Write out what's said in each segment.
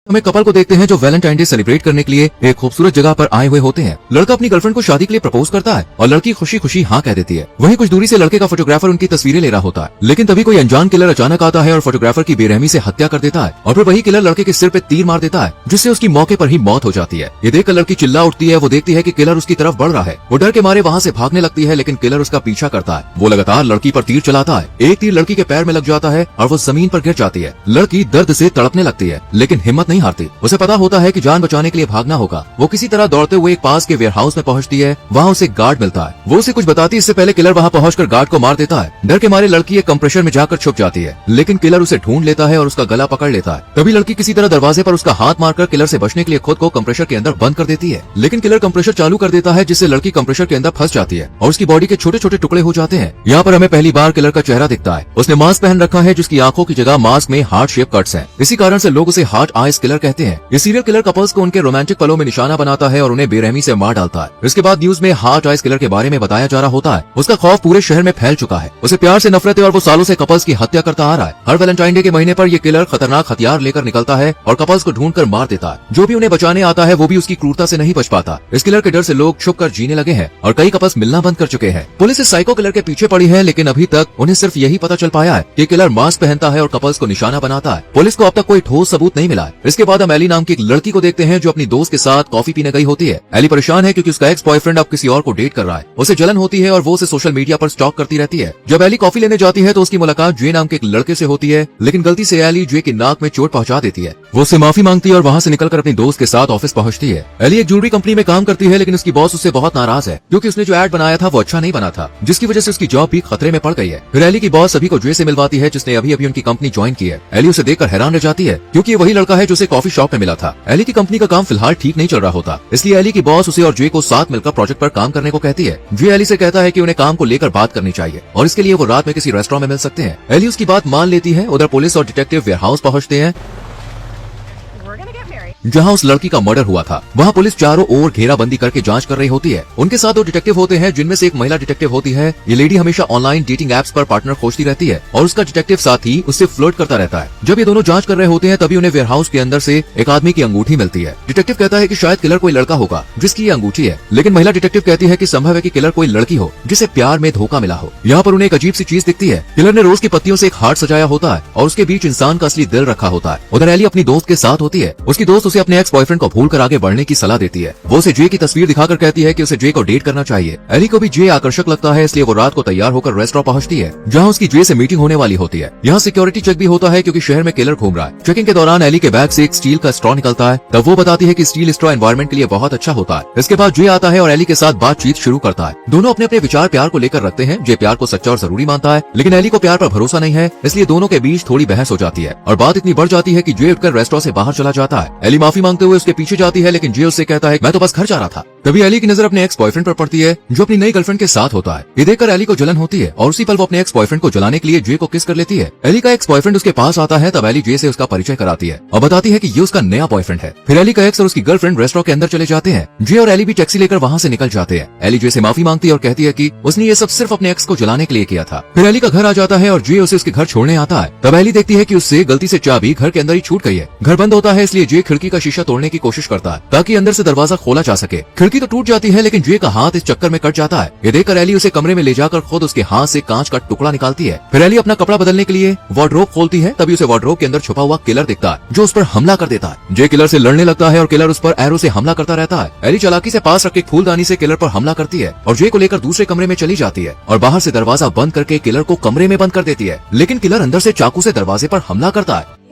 हम एक कपल को देखते हैं जो वैलेंटाइन डे सेलिब्रेट करने के लिए एक खूबसूरत जगह पर आए हुए होते हैं। लड़का अपनी गर्लफ्रेंड को शादी के लिए प्रपोज करता है और लड़की खुशी खुशी हाँ कह देती है। वहीं कुछ दूरी से लड़के का फोटोग्राफर उनकी तस्वीरें ले रहा होता है, लेकिन तभी कोई अनजान किलर अचानक आता है और फोटोग्राफर की बेरहमी से हत्या कर देता है। और फिर वही किलर लड़के के सिर पे तीर मार देता है, जिससे उसकी मौके पर ही मौत हो जाती है। ये देखकर लड़की चिल्ला उठती है। वो देखती है कि किलर उसकी तरफ बढ़ रहा है। वो डर के मारे वहाँ से भागने लगती है, लेकिन किलर उसका पीछा करता है। वो लगातार लड़की पर तीर चलाता है। एक तीर लड़की के पैर में लग जाता है और वो जमीन पर गिर जाती है। लड़की दर्द से तड़पने लगती है, लेकिन हिम्मत नहीं हारती। उसे पता होता है कि जान बचाने के लिए भागना होगा। वो किसी तरह दौड़ते हुए एक पास के वेयरहाउस में पहुंचती है। वहाँ उसे गार्ड मिलता है। वो उसे कुछ बताती इससे पहले किलर वहाँ पहुंचकर गार्ड को मार देता है। डर के मारे लड़की एक कंप्रेशर में जाकर छुप जाती है, लेकिन किलर उसे ढूंढ लेता है और उसका गला पकड़ लेता है। तभी लड़की किसी तरह दरवाजे पर उसका हाथ मारकर किलर से बचने के लिए खुद को कंप्रेशर के अंदर बंद कर देती है, लेकिन किलर कंप्रेशर चालू कर देता है, जिससे लड़की कंप्रेशर के अंदर फंस जाती है और उसकी बॉडी के छोटे छोटे टुकड़े हो जाते हैं। यहाँ पर हमें पहली बार किलर का चेहरा दिखता है। उसने मास्क पहन रखा है, जिसकी आंखों की जगह मास्क में हार्ट शेप कट्स हैं। इसी कारण से लोग उसे हार्ट आइज किलर कहते हैं। ये सीरियल किलर कपल्स को उनके रोमांटिक पलों में निशाना बनाता है और उन्हें बेरहमी से मार डालता है। इसके बाद न्यूज में हार्ट आइज किलर के बारे में बताया जा रहा होता है। उसका खौफ पूरे शहर में फैल चुका है। उसे प्यार से नफरत है और वो सालों से कपल्स की हत्या करता आ रहा है। हर वैलेंटाइन डे के महीने पर ये किलर खतरनाक हथियार लेकर निकलता है और कपल्स को ढूंढकर मार देता है। जो भी उन्हें बचाने आता है वो भी उसकी क्रूरता से नहीं बच पाता। इस किलर के डर से लोग छुप कर जीने लगे हैं और कई कपल्स मिलना बंद कर चुके हैं। पुलिस इस साइको किलर के पीछे पड़ी है, लेकिन अभी तक उन्हें सिर्फ यही पता चल पाया है कि किलर मास्क पहनता है और कपल्स को निशाना बनाता है। पुलिस को अब तक कोई ठोस सबूत नहीं मिला है। इसके बाद हम एली नाम की एक लड़की को देखते हैं जो अपनी दोस्त के साथ कॉफी पीने गई होती है। एली परेशान है क्योंकि उसका एक्स बॉयफ्रेंड अब किसी और को डेट कर रहा है। उसे जलन होती है और वो उसे सोशल मीडिया पर स्टॉक करती रहती है। जब एली कॉफी लेने जाती है तो उसकी मुलाकात जे नाम के एक लड़के से होती है, लेकिन गलती से एली जे की नाक में चोट पहुंचा देती है। वो उससे माफी मांगती है और वहाँ से निकलकर अपनी दोस्त के साथ ऑफिस पहुंचती है। एली एक ज्वेलरी कंपनी में काम करती है, लेकिन उसकी बॉस उससे बहुत नाराज है क्योंकि उसने जो एड बनाया था वो अच्छा नहीं बना था, जिसकी वजह से उसकी जॉब भी खतरे में पड़ गई है। फिर एली की बॉस सभी को जे से मिलवाती है, जिसने अभी अभी उनकी कंपनी ज्वाइन की है। एली उसे देखकर हैरान रह जाती है क्योंकि ये वही लड़का है जो उसे कॉफी शॉप में मिला था। एली की कंपनी का काम फिलहाल ठीक नहीं चल रहा होता, इसलिए एली की बॉस उसे और जे को साथ मिलकर प्रोजेक्ट पर काम करने को कहती है। जे एली से कहता है कि उन्हें काम को लेकर बात करनी चाहिए और इसके लिए वो रात में किसी रेस्टोरेंट में मिल सकते हैं। एली उसकी बात मान लेती है। उधर पुलिस और डिटेक्टिव वेयरहाउस पहुंचते हैं जहां उस लड़की का मर्डर हुआ था। वहां पुलिस चारों ओर घेराबंदी करके जांच कर रही होती है। उनके साथ दो डिटेक्टिव होते हैं, जिनमें से एक महिला डिटेक्टिव होती है। ये लेडी हमेशा ऑनलाइन डेटिंग एप्स पर पार्टनर खोजती रहती है और उसका डिटेक्टिव साथ ही उससे फ्लर्ट करता रहता है। जब ये दोनों जांच कर रहे होते हैं तभी उन्हें वेयरहाउस के अंदर से एक आदमी की अंगूठी मिलती है। डिटेक्टिव कहता है कि शायद किलर कोई लड़का होगा जिसकी ये अंगूठी है, लेकिन महिला डिटेक्टिव कहती है कि संभव है कि किलर कोई लड़की हो जिसे प्यार में धोखा मिला हो। यहाँ पर उन्हें एक अजीब सी चीज दिखती है। किलर ने रोज की पत्तियों से एक हार्ट सजाया होता है और उसके बीच इंसान का असली दिल रखा होता है। उधर एली अपनी दोस्त के साथ होती है। उसकी दोस्त उसे अपने एक्स बॉयफ्रेंड को भूल कर आगे बढ़ने की सलाह देती है। वो उसे जे की तस्वीर दिखाकर कहती है कि उसे जे को डेट करना चाहिए। एली को भी जे आकर्षक लगता है, इसलिए वो रात को तैयार होकर रेस्टोरेंट पहुंचती है जहां उसकी जे से मीटिंग होने वाली होती है। यहाँ सिक्योरिटी चेक भी होता है क्योंकि शहर में किलर घूम रहा है। चेकिंग के दौरान एली के बैग से एक स्टील का स्ट्रॉ निकलता है। तब वो बताती है कि स्टील स्ट्रॉ एनवायरमेंट के लिए बहुत अच्छा होता है। इसके बाद जे आता है और एली के साथ बातचीत शुरू करता है। दोनों अपने अपने विचार प्यार को लेकर रखते हैं। जे प्यार को सच्चा और जरूरी मानता है, लेकिन एली को प्यार पर भरोसा नहीं है, इसलिए दोनों के बीच थोड़ी बहस हो जाती है और बात इतनी बढ़ जाती है कि जे उठकर रेस्टोरेंट से बाहर चला जाता है। एली माफी मांगते हुए उसके पीछे जाती है, लेकिन जे उससे कहता है मैं तो बस घर जा रहा था। तभी एली की नजर अपने एक्स बॉयफ्रेंड पर पड़ती है जो अपनी नई गर्लफ्रेंड के साथ होता है। ये देखकर एली को जलन होती है और उसी पल वो अपने एक्स बॉयफ्रेंड को जलाने के लिए जे को किस कर लेती है। एली का एक्स बॉयफ्रेंड उसके पास आता है। तब एली जे से उसका परिचय कराती है और बताती है कि ये उसका नया बॉयफ्रेंड है। फिर एली का एक्स और उसकी गर्लफ्रेंड रेस्टोरेंट के अंदर चले जाते हैं। जे और एली भी टैक्सी लेकर वहाँ से निकल जाते हैं। एली जे से माफी मांगती है और कहती है कि उसने ये सब सिर्फ अपने एक्स को जलाने के लिए किया था। फिर एली का घर आ जाता है और जे उसे उसके घर छोड़ने आता है। तब एली देखती है कि उससे गलती से चाबी घर के अंदर ही छूट गई है। घर बंद होता है, इसलिए जे खिड़की का शीशा तोड़ने की कोशिश करता है ताकि अंदर से दरवाजा खोला जा सके। खिड़की तो टूट जाती है, लेकिन जे का हाथ इस चक्कर में कट जाता है। ये देखकर एली उसे कमरे में ले जाकर खुद उसके हाथ से कांच का टुकड़ा निकालती है। फिर एली अपना कपड़ा बदलने के लिए वार्डरोब खोलती है। तभी उसे वार्डरोब के अंदर छुपा हुआ किलर दिखता है जो उस पर हमला कर देता है। जे किलर से लड़ने लगता है और किलर उस पर एरो से हमला करता रहता है। एली चालाकी से पास रखे फूलदानी से किलर पर हमला करती है और जे को लेकर दूसरे कमरे में चली जाती है और बाहर से दरवाजा बंद करके किलर को कमरे में बंद कर देती है, लेकिन किलर अंदर से चाकू से दरवाजे पर हमला करता है।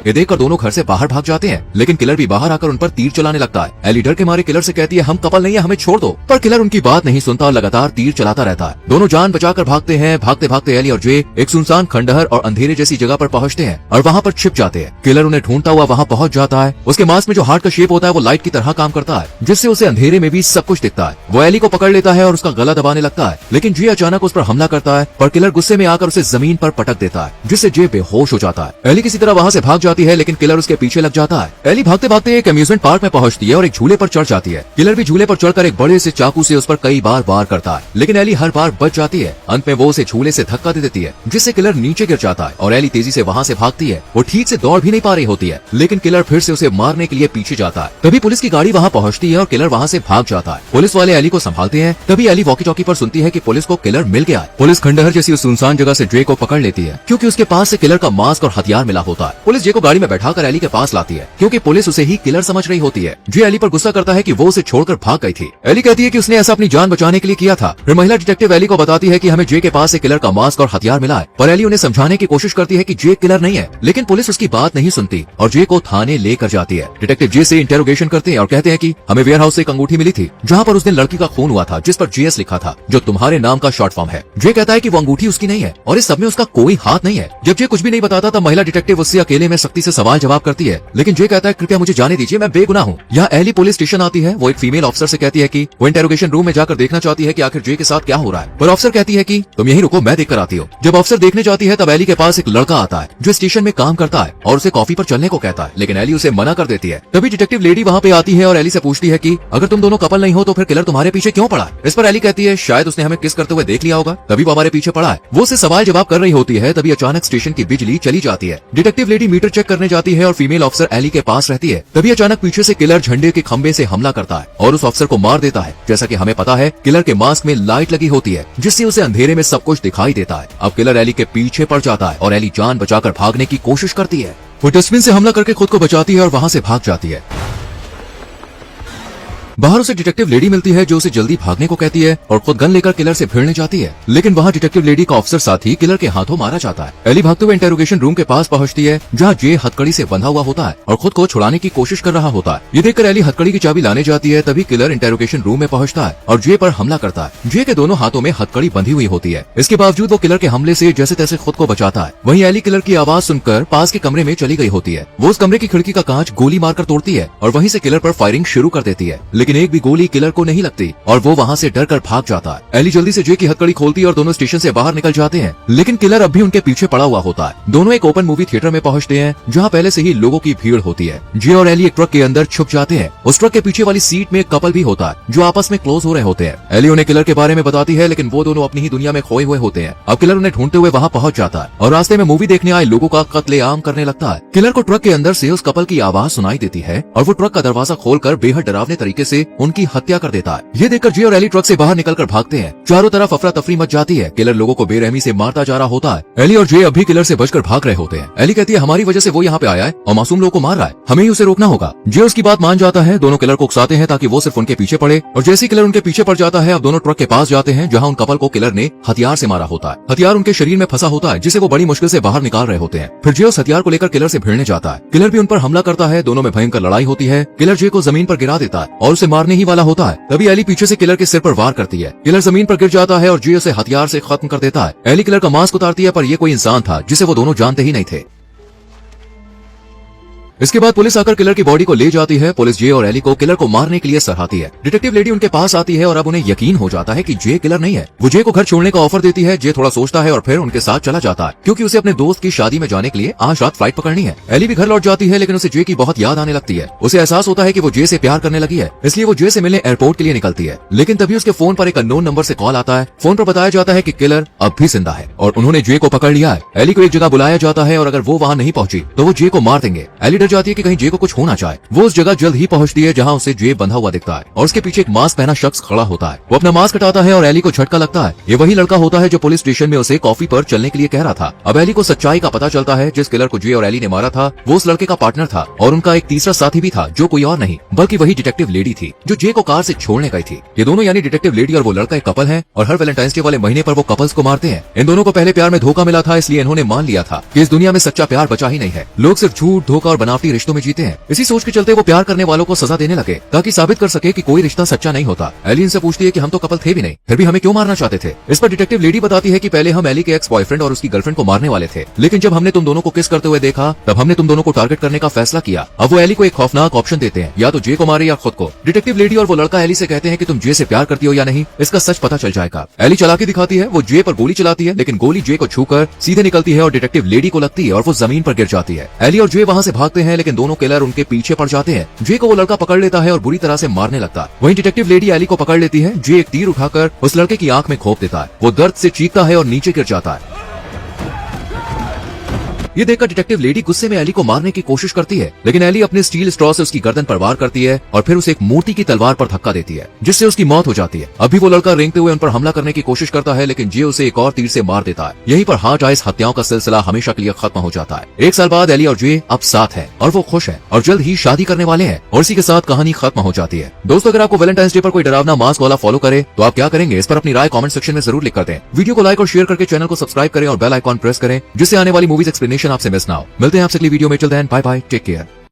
ये देखकर दोनों घर से बाहर भाग जाते हैं, लेकिन किलर भी बाहर आकर उन पर तीर चलाने लगता है। एली डर के मारे किलर से कहती है हम कपल नहीं है, हमें छोड़ दो, पर किलर उनकी बात नहीं सुनता और लगातार तीर चलाता रहता है। दोनों जान बचाकर भागते हैं। भागते भागते एली और जे एक सुनसान खंडहर और अंधेरे जैसी जगह पर पहुंचते हैं और वहाँ पर छिप जाते हैं। किलर उन्हें ढूंढता हुआ वहाँ पहुंच जाता है। उसके मास्क में जो हार्ट का शेप होता है वो लाइट की तरह काम करता है, जिससे उसे अंधेरे में भी सब कुछ दिखता है। वो एली को पकड़ लेता है और उसका गला दबाने लगता है, लेकिन जे अचानक उस पर हमला करता है, पर किलर गुस्से में आकर उसे जमीन पर पटक देता है, जिससे जे बेहोश हो जाता है। एली किसी तरह वहाँ से भाग जाती जाती है, लेकिन किलर उसके पीछे लग जाता है। एली भागते भागते एक अम्यूजमेंट पार्क में पहुंचती है और एक झूले पर चढ़ जाती है। किलर भी झूले पर चढ़कर एक बड़े से चाकू से उस पर कई बार वार करता है, लेकिन एली हर बार बच जाती है। अंत में वो उसे झूले से धक्का दे देती है, जिससे किलर नीचे गिर जाता है और एली तेजी से वहाँ से भागती है। वो ठीक से दौड़ भी नहीं पा रही होती है, लेकिन किलर फिर से उसे मारने के लिए पीछे जाता है। तभी पुलिस की गाड़ी वहाँ पहुँचती है और किलर वहाँ से भाग जाता है। पुलिस वाले एली को संभालते हैं। तभी एली वॉकी टॉकी पर सुनती है कि पुलिस को किलर मिल गया है। पुलिस खंडहर जैसी उस सुनसान जगह से जे को पकड़ लेती है, क्योंकि उसके पास से किलर का मास्क और हथियार मिला होता है। पुलिस जे को गाड़ी में बैठाकर एली के पास लाती है, क्योंकि पुलिस उसे ही किलर समझ रही होती है। जे एली पर गुस्सा करता है कि वो उसे छोड़कर भाग गई थी। एली कहती है कि उसने ऐसा अपनी जान बचाने के लिए किया था। फिर महिला डिटेक्टिव एली को बताती है कि हमें जे के पास से किलर का मास्क और हथियार मिला है, पर एली उन्हें समझाने की कोशिश करती है कि जे किलर नहीं है, लेकिन पुलिस उसकी बात नहीं सुनती और जे को थाने लेकर जाती है। डिटेक्टिव जे से इंटेरोगेशन करते हैं और कहते हैं कि हमें वेयर हाउस से एक अंगूठी मिली थी, जहाँ पर उस दिन लड़की का खून हुआ था, जिस पर जीएस लिखा था, जो तुम्हारे नाम का शॉर्ट फॉर्म है। जे कहता है कि वो अंगूठी उसकी नहीं है और इस सब में उसका कोई हाथ नहीं है। जब जे कुछ भी नहीं बताता तब महिला डिटेक्टिव उससे अकेले में सख्ती से सवाल जवाब करती है, लेकिन जे कहता है कृपया मुझे जाने दीजिए, मैं बेगुनाह हूँ। यहाँ एली पुलिस स्टेशन आती है। वो एक फीमेल ऑफिसर से कहती है कि वो इंटेरोगेशन रूम में जाकर देखना चाहती है कि आखिर जे के साथ क्या हो रहा है, पर ऑफिसर कहती है कि तुम यहीं रुको, मैं देखकर आती हूँ। जब ऑफिसर देखने जाती है तब एली के पास एक लड़का आता है जो स्टेशन में काम करता है और उसे कॉफी पर चलने को कहता है, लेकिन एली उसे मना कर देती है। तभी डिटेक्टिव लेडी वहाँ पे आती है और एली से पूछती है कि अगर तुम दोनों कपल नहीं हो तो फिर किलर तुम्हारे पीछे क्यों पड़ा? इस पर एली कहती है शायद उसने हमें किस करते हुए देख लिया होगा, तभी वो हमारे पीछे पड़ा है। वो उससे सवाल जवाब कर रही होती है, तभी अचानक स्टेशन की बिजली चली जाती है। डिटेक्टिव लेडी मीटर चेक करने जाती है और फीमेल ऑफिसर एली के पास रहती है। तभी अचानक पीछे से किलर झंडे के खंबे से हमला करता है और उस ऑफिसर को मार देता है। जैसा कि हमें पता है किलर के मास्क में लाइट लगी होती है, जिससे उसे अंधेरे में सब कुछ दिखाई देता है। अब किलर एली के पीछे पड़ जाता है और एली जान बचाकर भागने की कोशिश करती है। वो डस्टबिन से हमला करके खुद को बचाती है और वहाँ से भाग जाती है। बाहर उसे डिटेक्टिव लेडी मिलती है जो उसे जल्दी भागने को कहती है और खुद गन लेकर किलर से भिड़ने जाती है, लेकिन वहाँ डिटेक्टिव लेडी का ऑफिसर साथी किलर के हाथों मारा जाता है। एली भागते हुए इंटेरोगेशन रूम के पास पहुँचती है, जहाँ जे हथकड़ी से बंधा हुआ होता है और खुद को छुड़ाने की कोशिश कर रहा होता है। ये देखकर एली हथकड़ी की चाबी लाने जाती है, तभी किलर इंटेरोगेशन रूम में पहुँचता है और जे पर हमला करता है। जे के दोनों हाथों में हथकड़ी बंधी हुई होती है। इसके बावजूद वो किलर के हमले से जैसे तैसे खुद को बचाता है। वहीं एली किलर की आवाज सुनकर पास के कमरे में चली गई होती है। वो उस कमरे की खिड़की का कांच गोली मारकर तोड़ती है और वहीं से किलर पर फायरिंग शुरू कर देती है, लेकिन एक भी गोली किलर को नहीं लगती और वो वहाँ से डरकर भाग जाता है। एली जल्दी से जे की हथकड़ी खोलती है और दोनों स्टेशन से बाहर निकल जाते हैं, लेकिन किलर अब भी उनके पीछे पड़ा हुआ होता है। दोनों एक ओपन मूवी थिएटर में पहुँचते हैं, जहाँ पहले से ही लोगों की भीड़ होती है। जे और एली एक ट्रक के अंदर छुप जाते हैं। उस ट्रक के पीछे वाली सीट में एक कपल भी होता है जो आपस में क्लोज हो रहे होते हैं। एली उन्हें किलर के बारे में बताती है, लेकिन वो दोनों अपनी ही दुनिया में खोए हुए होते हैं। अब किलर उन्हें ढूंढते हुए वहाँ पहुँच जाता है और रास्ते में मूवी देखने आए लोगों का कत्लेआम करने लगता है। किलर को ट्रक के अंदर से उस कपल की आवाज सुनाई देती है और वो ट्रक का दरवाजा खोलकर बेहद डरावने तरीके से उनकी हत्या कर देता है। ये देखकर जे और एली ट्रक से बाहर निकलकर भागते हैं। चारों तरफ अफरा तफरी मच जाती है। किलर लोगों को बेरहमी से मारता जा रहा होता है। एली और जे अभी किलर से बचकर भाग रहे होते हैं। एली कहती है हमारी वजह से वो यहाँ पे आया है और मासूम लोगों को मार रहा है, हमें ही उसे रोकना होगा। जे उसकी बात मान जाता है। दोनों किलर को उकसाते हैं ताकि वो सिर्फ उनके पीछे पड़े और जैसे किलर उनके पीछे पड़ जाता है अब दोनों ट्रक के पास जाते हैं, जहाँ उन कपल को किलर ने हथियार से मारा होता है। हथियार उनके शरीर में फंसा होता है, जिसे वो बड़ी मुश्किल से बाहर निकाल रहे होते हैं। फिर जे उस हथियार को लेकर किलर से भिड़ने जाता है। किलर भी उन पर हमला करता है। दोनों में भयंकर लड़ाई होती है। किलर जे को जमीन पर गिरा देता है और उसे मारने ही वाला होता है। तभी एली पीछे से किलर के सिर पर वार करती है। किलर जमीन पर गिर जाता है और जे उसे हथियार से खत्म कर देता है। एली किलर का मास्क उतारती है, पर यह कोई इंसान था जिसे वो दोनों जानते ही नहीं थे। इसके बाद पुलिस आकर किलर की बॉडी को ले जाती है। पुलिस जे और एली को किलर को मारने के लिए सराहती है। डिटेक्टिव लेडी उनके पास आती है और अब उन्हें यकीन हो जाता है कि जे किलर नहीं है। वो जे को घर छोड़ने का ऑफर देती है। जे थोड़ा सोचता है और फिर उनके साथ चला जाता है, क्योंकि उसे अपने दोस्त की शादी में जाने के लिए आज रात फ्लाइट पकड़नी है। एली भी घर लौट जाती है, लेकिन उसे जे की बहुत याद आने लगती है। उसे एहसास होता है कि वो जे से प्यार करने लगी है, इसलिए वो जे से मिलने एयरपोर्ट के लिए निकलती है। लेकिन तभी उसके फोन पर एक अननोन नंबर से कॉल आता है। फोन पर बताया जाता है कि किलर अब भी जिंदा है और उन्होंने जे को पकड़ लिया है। एली को एक जगह बुलाया जाता है और अगर वो वहाँ नहीं पहुंची तो वो जे को मार देंगे। एली डर जाती है कि कहीं जे को कुछ होना चाहे। वो उस जगह जल्द ही पहुंचती है जहां उसे जे बंधा हुआ दिखता है और उसके पीछे एक मास्क पहना शख्स खड़ा होता है। वो अपना मास्क हटाता है और एली को झटका लगता है। ये वही लड़का होता है जो पुलिस स्टेशन में उसे कॉफी पर चलने के लिए कह रहा था। अब एली को सच्चाई का पता चलता है। जिस किलर को जे और एली ने मारा था वो उस लड़के का पार्टनर था और उनका एक तीसरा साथी भी था, जो कोई और नहीं बल्कि वही डिटेक्टिव लेडी थी जो जे को कार से छोड़ने गई थी। ये दोनों यानी डिटेक्टिव लेडी और वो लड़का एक कपल है और हर वैलेंटाइंस डे वाले महीने पर वो कपल्स को मारते हैं। इन दोनों को पहले प्यार में धोखा मिला था, इसलिए इन्होंने मान लिया था कि इस दुनिया में सच्चा प्यार बचा ही नहीं है। लोग सिर्फ झूठ, धोखा और बनावट बनावटी रिश्तों में जीते हैं। इसी सोच के चलते वो प्यार करने वालों को सजा देने लगे ताकि साबित कर सके कि कोई रिश्ता सच्चा नहीं होता। एली इनसे पूछती है कि हम तो कपल थे भी नहीं, फिर भी हमें क्यों मारना चाहते थे। इस पर डिटेक्टिव लेडी बताती है कि पहले हम एली के एक्स बॉयफ्रेंड और उसकी गर्लफ्रेंड को मारने वाले थे, लेकिन जब हमने तुम दोनों को किस करते हुए देखा तब हमने तुम दोनों को टारगेट करने का फैसला किया। अब वो एली को एक खौफनाक ऑप्शन देते हैं, या तो जे को मारे या खुद को। डिटेक्टिव लेडी और वो लड़का एली से कहते हैं कि तुम जे से प्यार करती हो या नहीं, इसका सच पता चल जाएगा। एली चालाकी दिखाती है, वो जे पर गोली चलाती है, लेकिन गोली जे को छूकर सीधे निकलती है और डिटेक्टिव लेडी को लगती है और वो जमीन पर गिर जाती है। एली और जे वहाँ से भागते हैं, लेकिन दोनों किलर उनके पीछे पड़ जाते हैं। जे को वो लड़का पकड़ लेता है और बुरी तरह से मारने लगता है। वहीं डिटेक्टिव लेडी एली को पकड़ लेती है। जे एक तीर उठाकर उस लड़के की आंख में घोंप देता है। वो दर्द से चीखता है और नीचे गिर जाता है। ये देखकर डिटेक्टिव लेडी गुस्से में एली को मारने की कोशिश करती है, लेकिन एली अपने स्टील स्ट्रॉ से उसकी गर्दन पर वार करती है और फिर उसे एक मूर्ति की तलवार पर धक्का देती है, जिससे उसकी मौत हो जाती है। अभी वो लड़का रेंगते हुए उन पर हमला करने की कोशिश करता है, लेकिन जे उसे एक और तीर से मार देता है। यहीं पर हार्ट आइज हत्याओं का सिलसिला हमेशा के लिए खत्म हो जाता है। 1 साल बाद एली और जे अब साथ हैं और वो खुश हैं और जल्द ही शादी करने वाले हैं, और इसी के साथ कहानी खत्म हो जाती है। दोस्तों, अगर आपको वैलेंटाइंस डे पर कोई डरावना मास्क वाला फॉलो करे तो आप क्या करेंगे, इस पर अपनी राय कमेंट सेक्शन में जरूर लिख कर दें। वीडियो को लाइक और शेयर करके चैनल को सब्सक्राइब करें और बेल आइकॉन प्रेस करें, जिससे आने वाली मूवीज एक्सप्लेनेशन आपसे मिस ना हो। मिलते हैं आपसे अगली वीडियो में। Till then bye bye, take care.